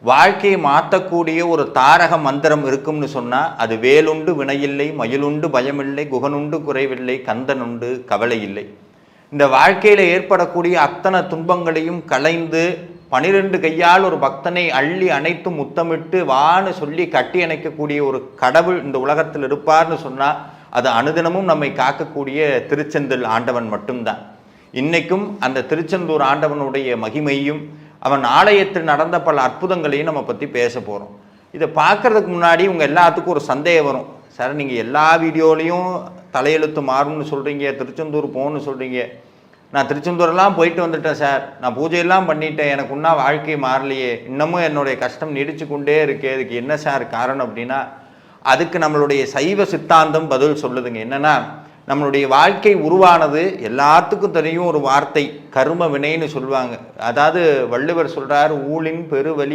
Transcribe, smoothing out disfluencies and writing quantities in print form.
வாழ்க்கையை மாற்றக்கூடிய ஒரு தாரக மந்திரம் இருக்கும்னு சொன்னால் அது வேலுண்டு வினையில்லை, மயிலுண்டு பயமில்லை, குகனுண்டு குறைவில்லை, கந்தனுண்டு கவலை இல்லை. இந்த வாழ்க்கையில் ஏற்படக்கூடிய அத்தனை துன்பங்களையும் களைந்து 12 கையால் ஒரு பக்தனை அள்ளி அணைத்து முத்தமிட்டு வான்னு சொல்லி கட்டி அணைக்கக்கூடிய ஒரு கடவுள் இந்த உலகத்தில் இருப்பார்னு சொன்னால் அது அனுதினமும் நம்மை காக்கக்கூடிய திருச்செந்தூர் ஆண்டவன் மட்டும்தான். இன்றைக்கும் அந்த திருச்செந்தூர் ஆண்டவனுடைய மகிமையும் அவன் ஆலயத்தில் நடந்த பல அற்புதங்களையும் நம்ம பற்றி பேச போகிறோம். இதை பார்க்குறதுக்கு முன்னாடி உங்கள் எல்லாத்துக்கும் ஒரு சந்தேகம் வரும். சார், நீங்கள் எல்லா வீடியோலையும் தலையெழுத்து மாறும்னு சொல்கிறீங்க, திருச்செந்தூர் போகணுன்னு சொல்கிறீங்க. நான் திருச்செந்தூரெல்லாம் போயிட்டு வந்துட்டேன் சார், நான் பூஜையெல்லாம் பண்ணிட்டேன், எனக்கு இன்னும் வாழ்க்கை மாறலையே, இன்னமும் என்னுடைய கஷ்டம் நீடிச்சு கொண்டே இருக்கே, அதுக்கு என்ன சார் காரணம் அப்படின்னா, அதுக்கு நம்மளுடைய சைவ சித்தாந்தம் பதில் சொல்லுதுங்க. என்னென்னா, நம்மளுடைய வாழ்க்கை உருவானது எல்லாத்துக்கும் தெரியும் ஒரு வார்த்தை, கர்ம வினைன்னு சொல்லுவாங்க. அதாவது வள்ளுவர் சொல்கிறார், ஊழின் பெருவலி